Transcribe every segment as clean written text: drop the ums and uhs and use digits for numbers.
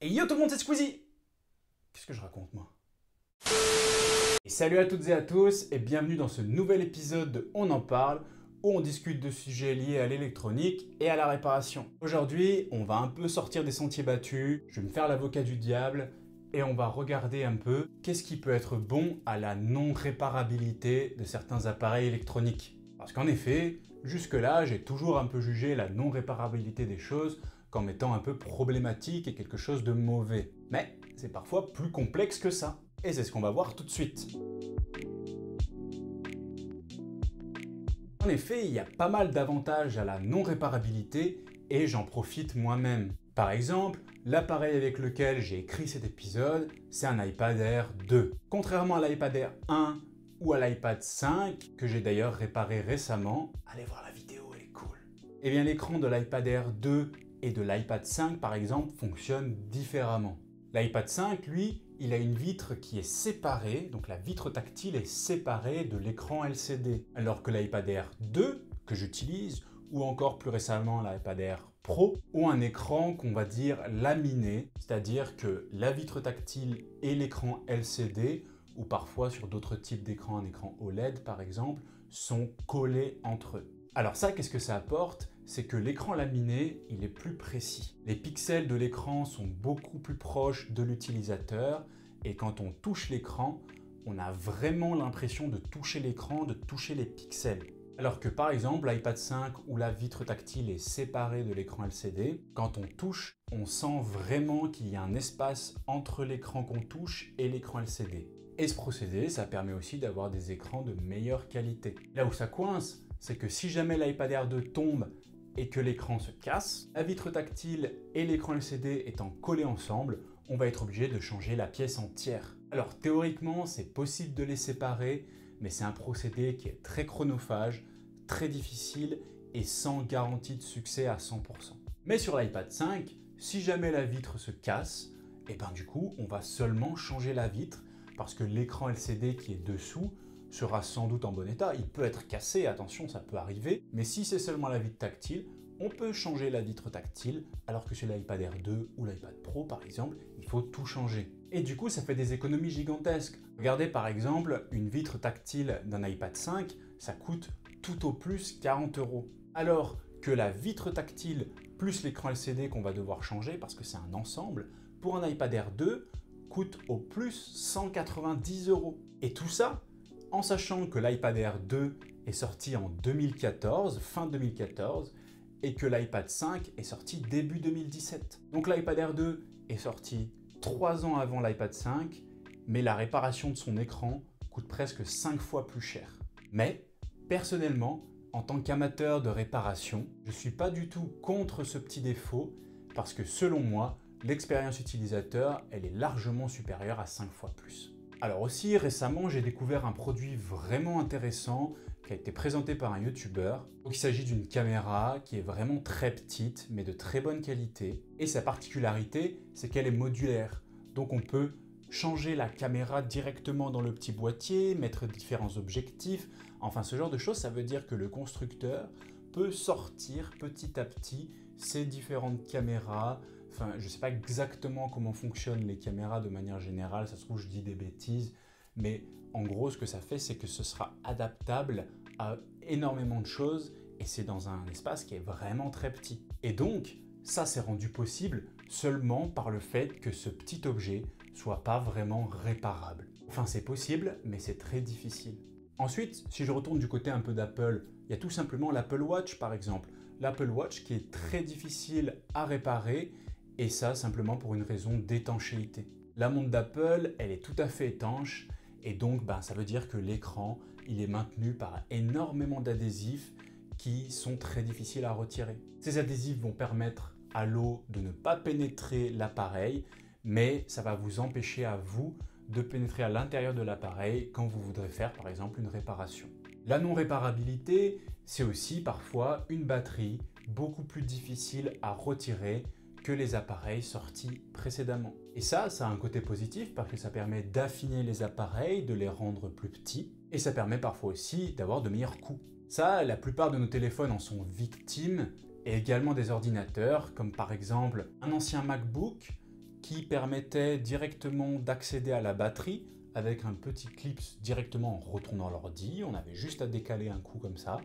Et yo tout le monde, c'est Squeezie. Qu'est-ce que je raconte moi? Et salut à toutes et à tous et bienvenue dans ce nouvel épisode de On en parle où on discute de sujets liés à l'électronique et à la réparation. Aujourd'hui, on va un peu sortir des sentiers battus, je vais me faire l'avocat du diable et on va regarder un peu qu'est-ce qui peut être bon à la non-réparabilité de certains appareils électroniques. Parce qu'en effet, jusque-là, j'ai toujours un peu jugé la non-réparabilité des choses comme étant un peu problématique et quelque chose de mauvais. Mais c'est parfois plus complexe que ça. Et c'est ce qu'on va voir tout de suite. En effet, il y a pas mal d'avantages à la non-réparabilité et j'en profite moi-même. Par exemple, l'appareil avec lequel j'ai écrit cet épisode, c'est un iPad Air 2. Contrairement à l'iPad Air 1 ou à l'iPad 5, que j'ai d'ailleurs réparé récemment, allez voir la vidéo, elle est cool. Eh bien, l'écran de l'iPad Air 2 et de l'iPad 5 par exemple fonctionnent différemment. L'iPad 5, lui, il a une vitre qui est séparée, donc la vitre tactile est séparée de l'écran LCD. Alors que l'iPad Air 2, que j'utilise, ou encore plus récemment l'iPad Air Pro, ont un écran qu'on va dire laminé, c'est-à-dire que la vitre tactile et l'écran LCD, ou parfois sur d'autres types d'écrans, un écran OLED par exemple, sont collés entre eux. Alors ça, qu'est-ce que ça apporte? C'est que l'écran laminé, il est plus précis. Les pixels de l'écran sont beaucoup plus proches de l'utilisateur et quand on touche l'écran, on a vraiment l'impression de toucher l'écran, de toucher les pixels. Alors que par exemple, l'iPad 5 où la vitre tactile est séparée de l'écran LCD, quand on touche, on sent vraiment qu'il y a un espace entre l'écran qu'on touche et l'écran LCD. Et ce procédé, ça permet aussi d'avoir des écrans de meilleure qualité. Là où ça coince, c'est que si jamais l'iPad Air 2 tombe et que l'écran se casse, la vitre tactile et l'écran LCD étant collés ensemble, on va être obligé de changer la pièce entière. Alors théoriquement, c'est possible de les séparer, mais c'est un procédé qui est très chronophage, très difficile et sans garantie de succès à 100%. Mais sur l'iPad 5, si jamais la vitre se casse, et ben du coup, on va seulement changer la vitre parce que l'écran LCD qui est dessous sera sans doute en bon état. Il peut être cassé, attention, ça peut arriver. Mais si c'est seulement la vitre tactile, on peut changer la vitre tactile, alors que sur l'iPad Air 2 ou l'iPad Pro, par exemple, il faut tout changer. Et du coup, ça fait des économies gigantesques. Regardez par exemple, une vitre tactile d'un iPad 5, ça coûte tout au plus 40 €. Alors que la vitre tactile plus l'écran LCD qu'on va devoir changer, parce que c'est un ensemble, pour un iPad Air 2, coûte au plus 190 €. Et tout ça, en sachant que l'iPad Air 2 est sorti en 2014, fin 2014, et que l'iPad 5 est sorti début 2017. Donc l'iPad Air 2 est sorti 3 ans avant l'iPad 5, mais la réparation de son écran coûte presque 5 fois plus cher. Mais, personnellement, en tant qu'amateur de réparation, je ne suis pas du tout contre ce petit défaut, parce que selon moi, l'expérience utilisateur, elle est largement supérieure à 5 fois plus. Alors aussi, récemment, j'ai découvert un produit vraiment intéressant qui a été présenté par un YouTuber. Il s'agit d'une caméra qui est vraiment très petite, mais de très bonne qualité. Et sa particularité, c'est qu'elle est modulaire. Donc on peut changer la caméra directement dans le petit boîtier, mettre différents objectifs. Enfin, ce genre de choses, ça veut dire que le constructeur peut sortir petit à petit ces différentes caméras. Enfin, je ne sais pas exactement comment fonctionnent les caméras de manière générale, ça se trouve je dis des bêtises, mais en gros ce que ça fait c'est que ce sera adaptable à énormément de choses et c'est dans un espace qui est vraiment très petit. Et donc ça c'est rendu possible seulement par le fait que ce petit objet soit pas vraiment réparable. Enfin c'est possible mais c'est très difficile. Ensuite, si je retourne du côté un peu d'Apple, il y a tout simplement l'Apple Watch par exemple. L'Apple Watch qui est très difficile à réparer. Et ça, simplement pour une raison d'étanchéité. La montre d'Apple, elle est tout à fait étanche et donc ça veut dire que l'écran, il est maintenu par énormément d'adhésifs qui sont très difficiles à retirer. Ces adhésifs vont permettre à l'eau de ne pas pénétrer l'appareil, mais ça va vous empêcher à vous de pénétrer à l'intérieur de l'appareil quand vous voudrez faire par exemple une réparation. La non-réparabilité, c'est aussi parfois une batterie beaucoup plus difficile à retirer que les appareils sortis précédemment. Et ça a un côté positif parce que ça permet d'affiner les appareils, de les rendre plus petits et ça permet parfois aussi d'avoir de meilleurs coups. Ça, la plupart de nos téléphones en sont victimes et également des ordinateurs comme par exemple un ancien MacBook qui permettait directement d'accéder à la batterie avec un petit clip directement en retournant l'ordi. On avait juste à décaler un coup comme ça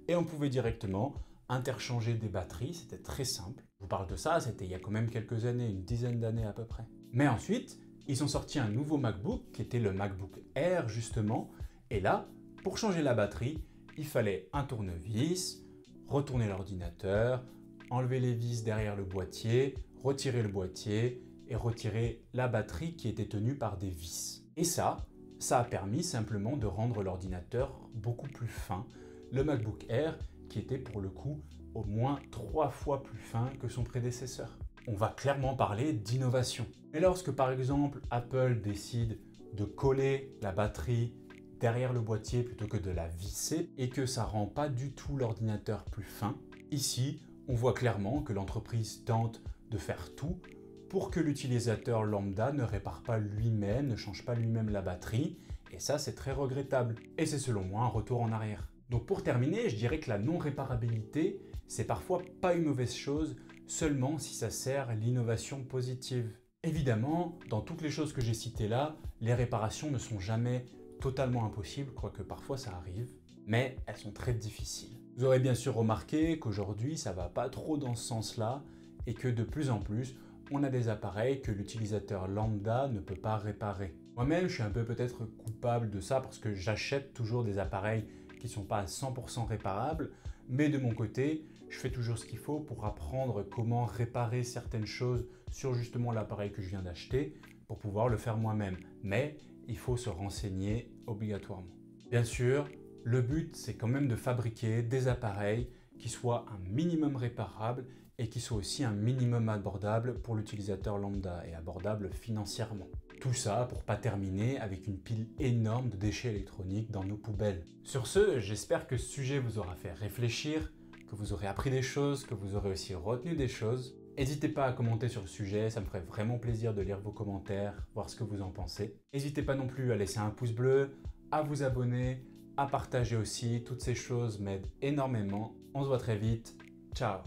et on pouvait directement interchanger des batteries. C'était très simple. Je vous parle de ça, c'était il y a quand même quelques années, une dizaine d'années à peu près. Mais ensuite, ils ont sorti un nouveau MacBook qui était le MacBook Air justement. Et là, pour changer la batterie, il fallait un tournevis, retourner l'ordinateur, enlever les vis derrière le boîtier, retirer le boîtier et retirer la batterie qui était tenue par des vis. Et ça a permis simplement de rendre l'ordinateur beaucoup plus fin. Le MacBook Air qui était pour le coup au moins 3 fois plus fin que son prédécesseur. On va clairement parler d'innovation. Mais lorsque par exemple Apple décide de coller la batterie derrière le boîtier plutôt que de la visser et que ça rend pas du tout l'ordinateur plus fin, ici on voit clairement que l'entreprise tente de faire tout pour que l'utilisateur lambda ne répare pas lui-même, ne change pas lui-même la batterie, et ça c'est très regrettable. Et c'est selon moi un retour en arrière. Donc pour terminer, je dirais que la non-réparabilité, c'est parfois pas une mauvaise chose, seulement si ça sert l'innovation positive. Évidemment, dans toutes les choses que j'ai citées là, les réparations ne sont jamais totalement impossibles, quoique parfois ça arrive, mais elles sont très difficiles. Vous aurez bien sûr remarqué qu'aujourd'hui ça va pas trop dans ce sens-là, et que de plus en plus, on a des appareils que l'utilisateur lambda ne peut pas réparer. Moi-même, je suis un peu peut-être coupable de ça parce que j'achète toujours des appareils qui ne sont pas à 100% réparables, mais de mon côté, je fais toujours ce qu'il faut pour apprendre comment réparer certaines choses sur justement l'appareil que je viens d'acheter pour pouvoir le faire moi-même. Mais il faut se renseigner obligatoirement. Bien sûr, le but, c'est quand même de fabriquer des appareils qui soient un minimum réparables et qui soient aussi un minimum abordable pour l'utilisateur lambda et abordable financièrement. Tout ça pour pas terminer avec une pile énorme de déchets électroniques dans nos poubelles. Sur ce, j'espère que ce sujet vous aura fait réfléchir, que vous aurez appris des choses, que vous aurez aussi retenu des choses. N'hésitez pas à commenter sur le sujet, ça me ferait vraiment plaisir de lire vos commentaires, voir ce que vous en pensez. N'hésitez pas non plus à laisser un pouce bleu, à vous abonner, à partager aussi. Toutes ces choses m'aident énormément. On se voit très vite. Ciao!